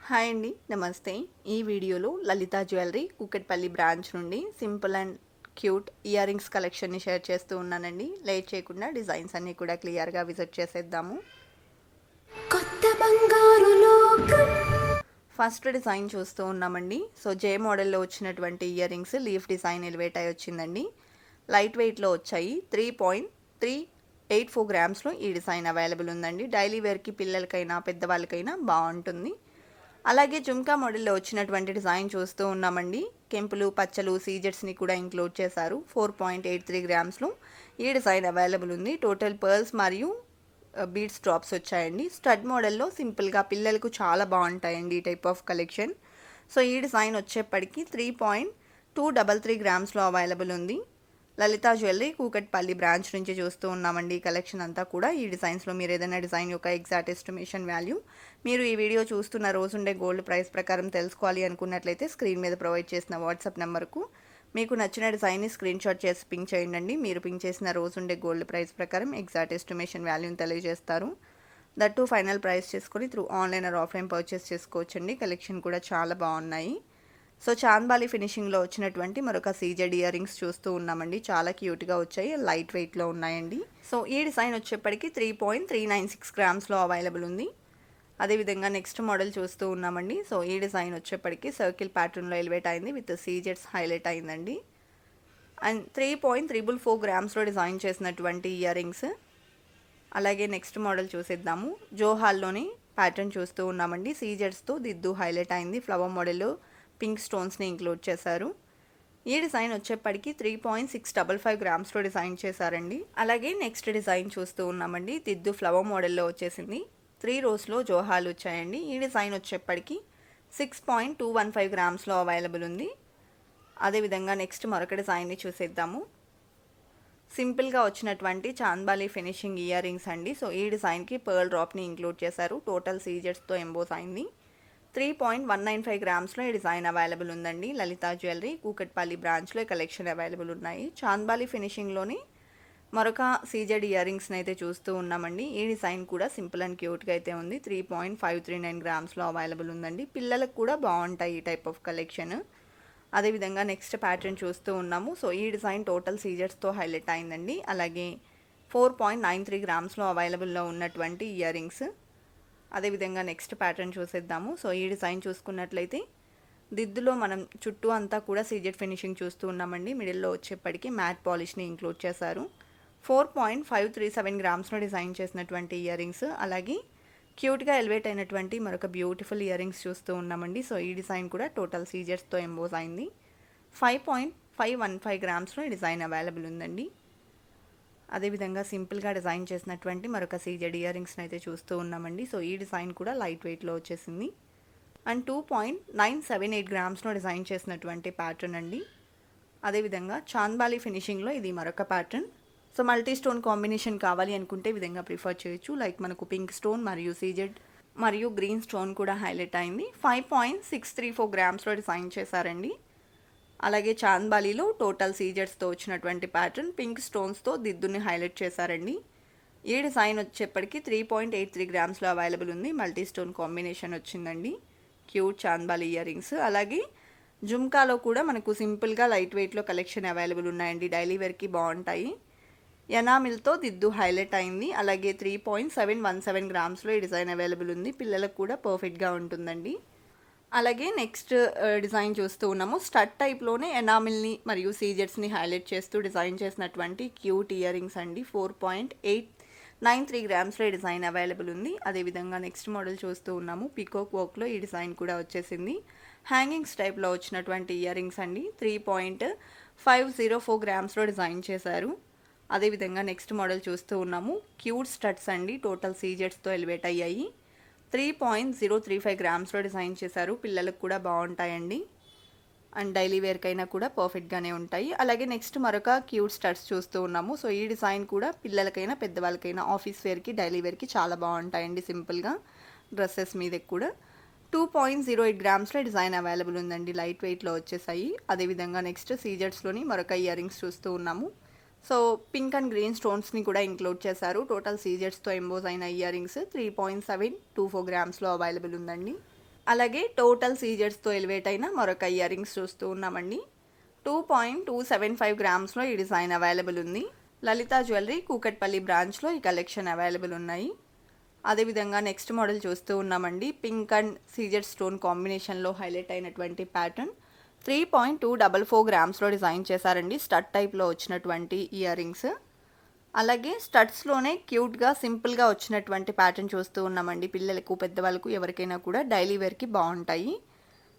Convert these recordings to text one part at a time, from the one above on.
Hi అండి, నమస్తే. ఈ వీడియోలో లలిత జ్యువెలరీ కూకట్పల్లి బ్రాంచ్ నుండి simple and cute earrings కలెక్షన్ని షేర్ చేస్తూ ఉన్నానండి. లేట్ చేయకుండా డిజైన్స్ అన్నీ కూడా క్లియర్గా విజిట్ చేసేద్దాము. కొత్త బంగారు లోకం. ఫస్ట్ డిజైన్ చూస్తూ ఉన్నామండి. సో జే మోడల్లో వచ్చినటువంటి ear rings leaf design elevate అయి వచ్చిందండి. లైట్ వెయిట్లో వచ్చాయి. 3.384 గ్రామ్స్లో ఈ డిజైన్ అవైలబుల్ ఉందండి. డైలీ వేర్కి పిల్లలకైనా పెద్దవాళ్ళకైనా బాగుంటుంది. అలాగే జుమ్కా మోడల్లో వచ్చినటువంటి డిజైన్ చూస్తూ ఉన్నామండి. కెంపులు పచ్చలు సీజెట్స్ని కూడా ఇంక్లూడ్ చేశారు. 4.83 గ్రామ్స్లో ఈ డిజైన్ అవైలబుల్ ఉంది. టోటల్ పర్ల్స్ మరియు బీడ్స్ డ్రాప్స్ వచ్చాయండి. స్టడ్ మోడల్లో సింపుల్గా పిల్లలకు చాలా బాగుంటాయండి ఈ టైప్ ఆఫ్ కలెక్షన్. సో ఈ డిజైన్ వచ్చేప్పటికి 3.233 గ్రామ్స్లో అవైలబుల్ ఉంది. లలిత జ్యువెలరీ కూకట్పల్లి బ్రాంచ్ నుంచి చూస్తూ ఉన్నామండి. ఈ కలెక్షన్ అంతా కూడా ఈ డిజైన్స్లో మీరు ఏదైనా డిజైన్ యొక్క ఎగ్జాక్ట్ ఎస్టిమేషన్ వాల్యూ మీరు ఈ వీడియో చూస్తున్న రోజుండే గోల్డ్ ప్రైస్ ప్రకారం తెలుసుకోవాలి అనుకున్నట్లయితే స్క్రీన్ మీద ప్రొవైడ్ చేసిన వాట్సాప్ నెంబర్కు మీకు నచ్చిన డిజైన్ని స్క్రీన్ షాట్ చేసి పింక్ చేయండి. మీరు పింక్ చేసిన రోజుండే గోల్డ్ ప్రైస్ ప్రకారం ఎగ్జాక్ట్ ఎస్టిమేషన్ వాల్యూని తెలియజేస్తారు. దట్టు ఫైనల్ ప్రైస్ చేసుకొని through online or offline purchase చేసుకోవచ్చండి. కలెక్షన్ కూడా చాలా బాగున్నాయి. సో చాంద్బాలి ఫినిషింగ్లో వచ్చినటువంటి మరొక సీజెడ్ ఇయర్ రింగ్స్ చూస్తూ ఉన్నామండి. చాలా క్యూట్గా వచ్చాయి, లైట్ వెయిట్లో ఉన్నాయండి. సో ఈ డిజైన్ వచ్చేప్పటికి 3.396 గ్రామ్స్లో అవైలబుల్ ఉంది. అదేవిధంగా నెక్స్ట్ మోడల్ చూస్తూ ఉన్నామండి. సో ఈ డిజైన్ వచ్చేప్పటికి సర్కిల్ ప్యాటర్న్లో ఎలివేట్ అయింది, విత్ సీజెట్స్ హైలైట్ అయిందండి. అండ్ 3.344 గ్రామ్స్లో డిజైన్ చేసినటువంటి ఇయర్ రింగ్స్. అలాగే నెక్స్ట్ మోడల్ చూసేద్దాము. జోహాల్లోని ప్యాటర్న్ చూస్తూ ఉన్నామండి. సీజెట్స్తో దిద్దు హైలైట్ అయింది. ఫ్లవర్ మోడల్ పింక్ స్టోన్స్ని ఇంక్లూడ్ చేశారు. ఈ డిజైన్ వచ్చేప్పటికి 3.655 గ్రామ్స్లో డిజైన్ చేశారండి. అలాగే నెక్స్ట్ డిజైన్ చూస్తూ ఉన్నామండి. దిద్దు ఫ్లవర్ మోడల్లో వచ్చేసింది. 3 రోస్లో జోహాలు వచ్చాయండి. ఈ డిజైన్ వచ్చేప్పటికి 6.215 గ్రామ్స్లో అవైలబుల్ ఉంది. అదేవిధంగా నెక్స్ట్ మరొక డిజైన్ని చూసేద్దాము. సింపుల్గా వచ్చినటువంటి చాంద్బాలి ఫినిషింగ్ ఇయర్ రింగ్స్ అండి. సో ఈ డిజైన్కి పర్ల్ డ్రాప్ని ఇంక్లూడ్ చేశారు. టోటల్ సీజెట్స్తో ఎంబోస్ అయింది. 3.195 గ్రామ్స్లో ఈ డిజైన్ అవైలబుల్ ఉందండి. లలిత జ్యువెలరీ కూకట్పల్లి బ్రాంచ్లో ఈ కలెక్షన్ అవైలబుల్ ఉన్నాయి. చాంద్బాలి ఫినిషింగ్లోని మరొక సీజెడ్ ఇయర్ రింగ్స్ని అయితే చూస్తూ ఉన్నామండి. ఈ డిజైన్ కూడా సింపుల్ అండ్ క్యూట్గా అయితే ఉంది. 3.539 గ్రామ్స్లో అవైలబుల్ ఉందండి. పిల్లలకు కూడా బాగుంటాయి ఈ టైప్ ఆఫ్ కలెక్షన్. అదేవిధంగా నెక్స్ట్ ప్యాటర్న్ చూస్తూ ఉన్నాము. సో ఈ డిజైన్ టోటల్ సీజెట్స్తో హైలైట్ అయిందండి. అలాగే 4.93 గ్రామ్స్లో అవైలబుల్లో ఉన్నటువంటి ఇయర్ రింగ్స్. అదేవిధంగా నెక్స్ట్ ప్యాటర్న్ చూసేద్దాము. సో ఈ డిజైన్ చూసుకున్నట్లయితే దిద్దులో మనం చుట్టూ అంతా కూడా సీజెడ్ ఫినిషింగ్ చూస్తూ ఉన్నామండి. మిడిల్లో వచ్చేప్పటికి మ్యాట్ పాలిష్ని ఇంక్లూడ్ చేశారు. 4.537 గ్రామ్స్లో డిజైన్ చేసినటువంటి ఇయర్ రింగ్స్. అలాగే క్యూట్గా ఎలివేట్ అయినటువంటి మరొక బ్యూటిఫుల్ ఇయర్ రింగ్స్ చూస్తూ ఉన్నామండి. సో ఈ డిజైన్ కూడా టోటల్ సీజెడ్స్తో ఎంబోస్ అయింది. 5.515 గ్రామ్స్లో ఈ డిజైన్ అవైలబుల్ ఉందండి. అదేవిధంగా సింపుల్గా డిజైన్ చేసినటువంటి మరొక సీజెడ్ ఇయర్ రింగ్స్ని అయితే చూస్తూ ఉన్నామండి. సో ఈ డిజైన్ కూడా లైట్ వెయిట్లో వచ్చేసింది. అండ్ 2.978 గ్రామ్స్లో డిజైన్ చేసినటువంటి ప్యాటర్న్ అండి. అదేవిధంగా చాంద్బాలి ఫినిషింగ్లో ఇది మరొక pattern. So multi stone combination కావాలి అనుకుంటే ఈ విధంగా ప్రిఫర్ చేయొచ్చు. లైక్ మనకు పింక్ స్టోన్ మరియు సీజెడ్ మరియు గ్రీన్ స్టోన్ కూడా హైలైట్ అయింది. 5.634 గ్రామ్స్లో డిజైన్ చేశారండి. అలాగే చాంద్బాలీలో టోటల్ సీజెట్స్తో వచ్చినటువంటి ప్యాటర్న్ పింక్ స్టోన్స్తో దిద్దుని హైలైట్ చేశారండి. ఈ డిజైన్ వచ్చేప్పటికి 3.83 గ్రామ్స్లో అవైలబుల్ ఉంది. మల్టీ స్టోన్ కాంబినేషన్ వచ్చిందండి. Cute chandbali ear rings. అలాగే జుమ్కాలో కూడా మనకు సింపుల్గా లైట్ వెయిట్లో కలెక్షన్ అవైలబుల్ ఉన్నాయండి. డైలీ వేర్కి బాగుంటాయి. ఎనామిల్తో దిద్దు హైలైట్ అయింది. అలాగే 3.717 గ్రామ్స్లో ఈ డిజైన్ అవైలబుల్ ఉంది. పిల్లలకు కూడా పర్ఫెక్ట్గా ఉంటుందండి. అలాగే నెక్స్ట్ డిజైన్ చూస్తూ ఉన్నాము. స్టడ్ టైప్లోనే ఎనామిల్ని మరియు సీజెట్స్ని హైలైట్ చేస్తూ డిజైన్ చేసినటువంటి క్యూట్ ఇయర్ రింగ్స్ అండి. 4.893 గ్రామ్స్లో ఈ డిజైన్ అవైలబుల్ ఉంది. అదేవిధంగా నెక్స్ట్ మోడల్ చూస్తూ ఉన్నాము. పికోక్ వర్క్లో ఈ డిజైన్ కూడా వచ్చేసింది. హ్యాంగింగ్స్ టైప్లో వచ్చినటువంటి ఇయర్ రింగ్స్ అండి. 3.504 గ్రామ్స్లో డిజైన్ చేశారు. అదేవిధంగా నెక్స్ట్ మోడల్ చూస్తూ ఉన్నాము. క్యూట్ స్టడ్స్ అండి. టోటల్ సీజెట్స్తో ఎలివేట్ అయ్యాయి. 3.035 గ్రామ్స్లో డిజైన్ చేశారు. పిల్లలకు కూడా బాగుంటాయండి. అండ్ డైలీ వేర్కైనా కూడా పర్ఫెక్ట్గానే ఉంటాయి. అలాగే నెక్స్ట్ మరొక క్యూట్ స్టడ్స్ చూస్తూ ఉన్నాము. సో ఈ డిజైన్ కూడా పిల్లలకైనా పెద్దవాళ్ళకైనా ఆఫీస్ వేర్కి డైలీ వేర్కి చాలా బాగుంటాయండి. సింపుల్గా డ్రెస్సెస్ మీద కూడా 2.08 గ్రామ్స్లో డిజైన్ అవైలబుల్ ఉందండి. లైట్ వెయిట్లో వచ్చేసాయి. అదేవిధంగా నెక్స్ట్ సీజెట్స్లోని మరొక ఇయర్ రింగ్స్ చూస్తూ ఉన్నాము. సో పింక్ అండ్ గ్రీన్ స్టోన్స్ని కూడా ఇంక్లూడ్ చేశారు. టోటల్ సీజెట్స్తో ఎంబోస్ అయిన ఇయర్ రింగ్స్ 3.724 గ్రామ్స్లో అవైలబుల్ ఉందండి. అలాగే టోటల్ సీజర్స్తో ఎలివేట్ అయిన మరొక ఇయర్ రింగ్స్ చూస్తూ ఉన్నామండి. 2.275 గ్రామ్స్లో ఈ డిజైన్ అవైలబుల్ ఉంది. లలిత జ్యువెలరీ కూకట్పల్లి బ్రాంచ్లో ఈ కలెక్షన్ అవైలబుల్ ఉన్నాయి. అదేవిధంగా నెక్స్ట్ మోడల్ చూస్తూ ఉన్నామండి. పింక్ అండ్ సీజెడ్ స్టోన్ కాంబినేషన్లో హైలైట్ అయినటువంటి ప్యాటర్న్ 3.244 గ్రామ్స్లో డిజైన్ చేశారండి. స్టడ్ టైప్లో వచ్చినటువంటి ఇయర్ రింగ్స్. అలాగే స్టడ్స్లోనే క్యూట్గా సింపుల్గా వచ్చినటువంటి ప్యాటర్న్ చూస్తూ ఉన్నామండి. పిల్లలకు పెద్దవాళ్ళకు ఎవరికైనా కూడా డైలీ వేర్కి బాగుంటాయి.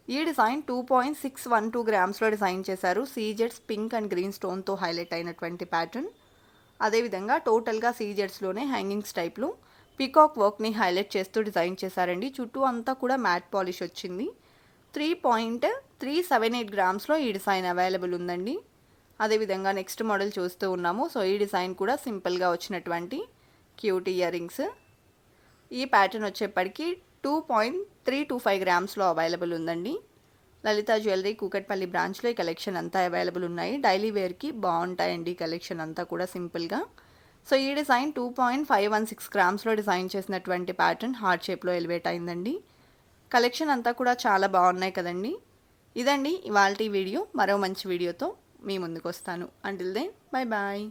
ఈ డిజైన్ 2.612 గ్రామ్స్లో డిజైన్ చేశారు. సీజెడ్స్ పింక్ అండ్ గ్రీన్ స్టోన్తో హైలైట్ అయినటువంటి ప్యాటర్న్. అదేవిధంగా టోటల్గా సీజెడ్స్లోనే హ్యాంగింగ్స్ టైప్లో పీకాక్ వర్క్ని హైలైట్ చేస్తూ డిజైన్ చేశారండి. చుట్టూ అంతా కూడా మ్యాట్ పాలిష్ వచ్చింది. 3.378 గ్రామ్స్లో ఈ డిజైన్ అవైలబుల్ ఉందండి. అదేవిధంగా నెక్స్ట్ మోడల్ చూస్తూ ఉన్నాము. సో ఈ డిజైన్ కూడా సింపుల్గా వచ్చినటువంటి క్యూట్ ఇయర్ రింగ్స్. ఈ ప్యాటర్న్ వచ్చేప్పటికి 2.325 గ్రామ్స్లో అవైలబుల్ ఉందండి. లలిత జ్యువెలరీ కూకట్పల్లి బ్రాంచ్లో ఈ కలెక్షన్ అంతా అవైలబుల్ ఉన్నాయి. డైలీ వేర్కి బాగుంటాయండి ఈ కలెక్షన్ అంతా కూడా సింపుల్గా. సో ఈ డిజైన్ 2.516 గ్రామ్స్లో డిజైన్ చేసినటువంటి ప్యాటర్న్ హార్ట్ షేప్లో ఎలివేట్ అయిందండి. కలెక్షన్ అంతా కూడా చాలా బాగున్నాయి కదండి. ఇదండి ఇవాల్టి వీడియో. మరో మంచి వీడియోతో మీ ముందుకు వస్తాను. Until then bye bye.